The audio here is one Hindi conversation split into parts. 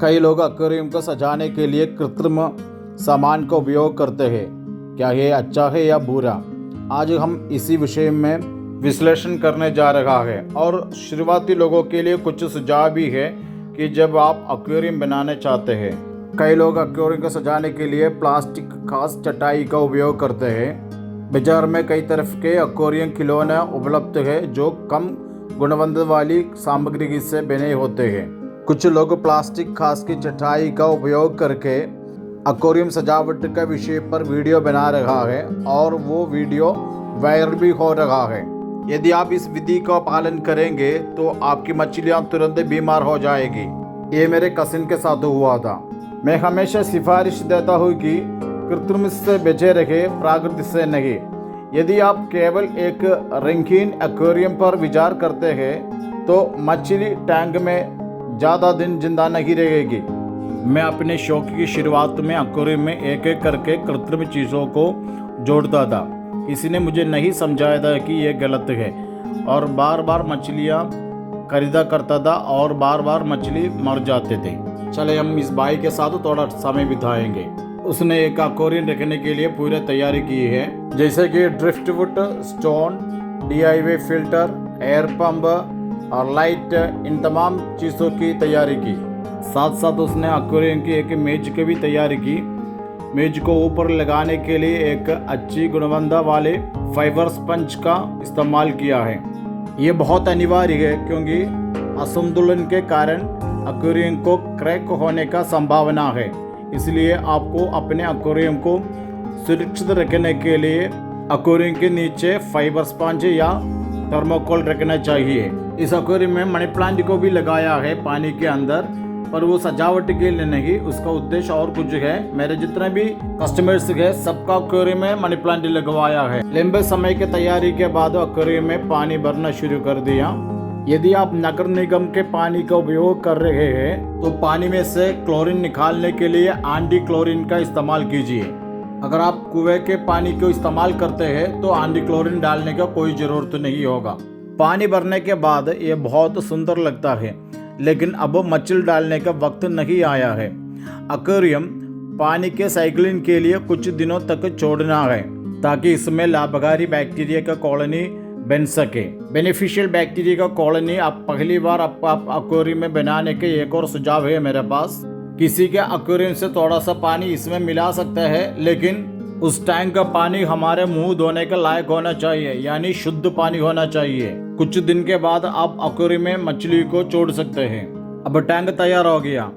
कई लोग एक्वेरियम को सजाने के लिए कृत्रिम सामान का उपयोग करते हैं। क्या ये अच्छा है या बुरा? आज हम इसी विषय में विश्लेषण करने जा रहा है और शुरुआती लोगों के लिए कुछ सुझाव भी है कि जब आप एक्वेरियम बनाना चाहते हैं। कई लोग एक्वेरियम को सजाने के लिए प्लास्टिक खास चटाई का उपयोग करते हैं। बाजार में कई तरह के एक्वेरियम खिलौने उपलब्ध है जो कम गुणवत्ता वाली सामग्री से बने होते हैं। कुछ लोग प्लास्टिक खास की चटाई का उपयोग करके एक्वेरियम सजावट के विषय पर वीडियो बना रहा है और वो वीडियो वायरल भी हो रहा है। यदि आप इस विधि का पालन करेंगे तो आपकी मछलियां तुरंत बीमार हो जाएगी। ये मेरे कजिन के साथ हुआ था। मैं हमेशा सिफारिश देता हूँ कि कृत्रिम से बचे रहे, प्राकृतिक से नहीं। यदि आप केवल एक रंगीन एक्वेरियम पर विचार करते हैं तो मछली टैंक में ज़्यादा दिन जिंदा नहीं रहेगी। मैं अपने शौक की शुरुआत में एक्वेरियम में एक एक करके कृत्रिम चीज़ों को जोड़ता था। किसी ने मुझे नहीं समझाया था कि यह गलत है और बार बार मछलियाँ खरीदा करता था और बार बार मछली मर जाते थे। चले हम इस भाई के साथ थोड़ा समय बिताएंगे। उसने एक एक्वेरियम रखने के लिए पूरी तैयारी की है, जैसे कि driftwood, stone, DIY filter, air pump और लाइट। इन तमाम चीज़ों की तैयारी की। साथ साथ उसने एक्वेरियम की एक मेज की भी तैयारी की। मेज को ऊपर लगाने के लिए एक अच्छी गुणवत्ता वाले फाइबर स्पंज का इस्तेमाल किया है। ये बहुत अनिवार्य है क्योंकि असंतुलन के कारण एक्वेरियम को क्रैक होने का संभावना है। इसलिए आपको अपने एक्वेरियम को सुरक्षित रखने के लिए एक्वेरियम के नीचे फाइबर स्पंज या थर्मोकोल रखना चाहिए। इस एक्वेरियम में मनी प्लांट को भी लगाया है पानी के अंदर, पर वो सजावट के लिए नहीं, उसका उद्देश्य और कुछ है। मेरे जितने भी कस्टमर्स है सबका एक्वेरियम में मनी प्लांट लगवाया है। लंबे समय की तैयारी के बाद एक्वेरियम में पानी भरना शुरू कर दिया। यदि आप नगर निगम के पानी का उपयोग कर रहे हैं तो पानी में से क्लोरीन निकालने के लिए एंटी क्लोरीन का इस्तेमाल कीजिए। अगर आप कुएं के पानी को इस्तेमाल करते हैं तो एंटी क्लोरीन डालने का कोई ज़रूरत नहीं होगा। पानी भरने के बाद ये बहुत सुंदर लगता है, लेकिन अब मछली डालने का वक्त नहीं आया है। एक्वेरियम पानी के साइक्लिंग के लिए कुछ दिनों तक छोड़ना है ताकि इसमें लाभकारी बैक्टीरिया का कॉलोनी बन सके। बेनिफिशियल बैक्टीरिया का कॉलोनी आप पहली बार एक्वेरियम में बनाने के एक और सुझाव है मेरे पास। किसी के एक्वेरियम से थोड़ा सा पानी इसमें मिला सकता है, लेकिन उस टैंक का पानी हमारे मुंह धोने के लायक होना चाहिए, यानी शुद्ध पानी होना चाहिए। कुछ दिन के बाद आप एक्वेरियम में मछली को छोड़ सकते हैं। अब टैंक तैयार हो गया।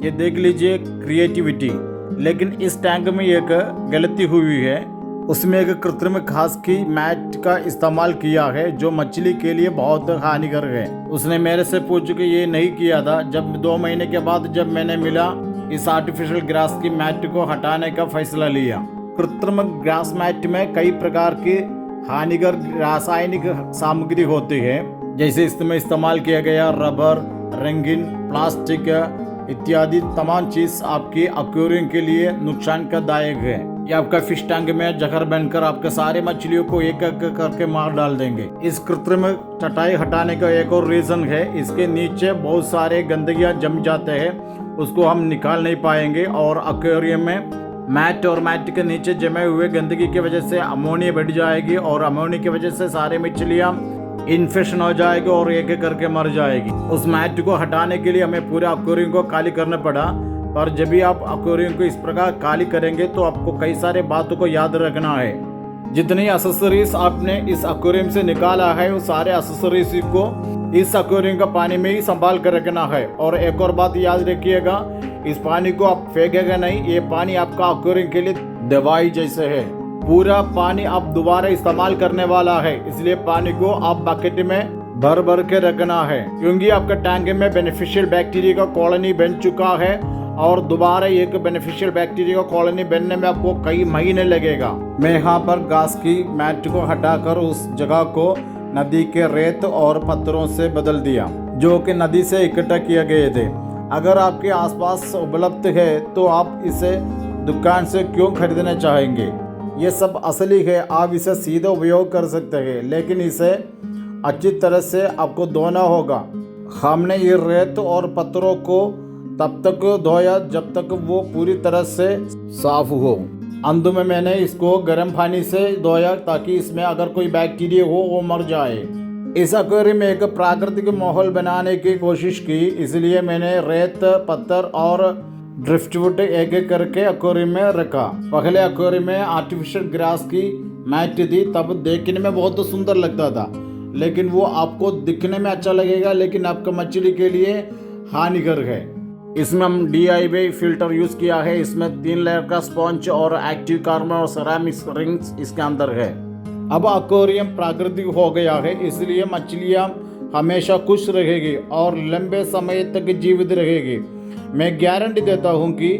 ये देख लीजिए क्रिएटिविटी। लेकिन इस टैंक में एक गलती हुई है। उसमें एक कृत्रिम घास की मैट का इस्तेमाल किया है जो मछली के लिए बहुत हानिकारक है। उसने मेरे से पूछा कि ये नहीं किया था। जब 2 महीने के बाद जब मैंने मिला, इस आर्टिफिशियल ग्रास की मैट को हटाने का फैसला लिया। कृत्रिम ग्रास मैट में कई प्रकार की हानिकारक रासायनिक सामग्री होती है, जैसे इसमें इस्तेमाल किया गया रबर, रंगीन प्लास्टिक इत्यादि तमाम चीज आपकी एक्वेरियम के लिए नुकसानदायक है। ये आपका फिश टैंक में जहर बनकर आपके सारे मछलियों को एक एक करके मार डाल देंगे। इस कृत्रिम चटाई हटाने का एक और रीजन है, इसके नीचे बहुत सारे गंदगियां जम जाते हैं, उसको हम निकाल नहीं पाएंगे और एक्वेरियम में मैट और मैट के नीचे जमे हुए गंदगी की वजह से अमोनिया बढ़ जाएगी और अमोनिया की वजह से सारे मछलियाँ इन्फेक्शन हो जाएगी और एक एक करके मर जाएगी। उस मैट को हटाने के लिए हमें पूरे एक्वेरियम को खाली करना पड़ा। पर जब भी आप एक्वेरियम को इस प्रकार खाली करेंगे तो आपको कई सारे बातों को याद रखना है। जितनी एक्सेसरीज आपने इस एक्वेरियम से निकाला है, उस सारे एक्सेसरीज को इस एक्वेरियम का पानी में ही संभाल कर रखना है। और एक और बात याद रखिएगा, इस पानी को आप फेंकेगा नहीं। ये पानी आपका एक्वेरियम के लिए दवाई जैसे है। पूरा पानी आप दोबारा इस्तेमाल करने वाला है, इसलिए पानी को आप बकेट में भर भर के रखना है, क्योंकि आपका टैंक में बेनिफिशियल बैक्टीरिया का कॉलोनी बन चुका है और दोबारा एक बेनिफिशियल बैक्टीरिया का कॉलोनी बनने में आपको कई महीने लगेगा। मैं यहाँ पर घास की मैट को हटाकर उस जगह को नदी के रेत और पत्थरों से बदल दिया, जो कि नदी से इकट्ठा किए गए थे। अगर आपके आसपास उपलब्ध है तो आप इसे दुकान से क्यों खरीदना चाहेंगे? ये सब असली है, आप इसे सीधा उपयोग कर सकते हैं, लेकिन इसे अच्छी तरह से आपको धोना होगा। हमने ये रेत और पत्थरों को तब तक धोया जब तक वो पूरी तरह से साफ हो। अंत में मैंने इसको गर्म पानी से धोया ताकि इसमें अगर कोई बैक्टीरिया हो वो मर जाए। इस एक्वेरियम में एक प्राकृतिक माहौल बनाने की कोशिश की, इसलिए मैंने रेत, पत्थर और ड्रिफ्टवुड एक एक करके एक्वेरियम में रखा। पहले एक्वेरियम में आर्टिफिशियल ग्रास की मैट थी, तब देखने में बहुत सुंदर लगता था, लेकिन वो आपको दिखने में अच्छा लगेगा लेकिन आपका मछली के लिए हानिकारक है। इसमें हम DIY फिल्टर यूज़ किया है। इसमें 3 लेयर का स्पॉन्ज और एक्टिव कार्बन और सेरामिक रिंग्स इसके अंदर है। अब एक्वेरियम प्राकृतिक हो गया है, इसलिए मछलियाँ हमेशा खुश रहेगी और लंबे समय तक जीवित रहेगी। मैं गारंटी देता हूँ कि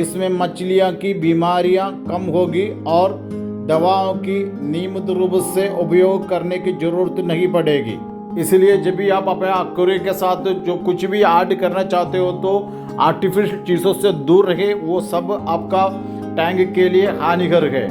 इसमें मछलियाँ की बीमारियाँ कम होगी और दवाओं की नियमित रूप से उपयोग करने की जरूरत नहीं पड़ेगी। इसलिए जब भी आप अपने एक्वेरियम के साथ जो कुछ भी ऐड करना चाहते हो तो आर्टिफिशियल चीज़ों से दूर रहे, वो सब आपका टैंक के लिए हानिकारक है।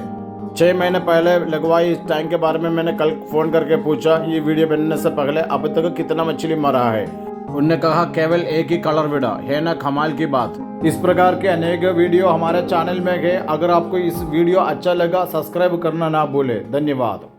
6 महीने पहले लगवाई इस टैंक के बारे में मैंने कल फ़ोन करके पूछा ये वीडियो बनने से पहले अब तक कितना मछली मरा है। उनने कहा केवल एक ही कलर विड़ा है ना, कमाल की बात। इस प्रकार के अनेक वीडियो हमारे चैनल में है। अगर आपको इस वीडियो अच्छा लगा सब्सक्राइब करना ना भूले। धन्यवाद।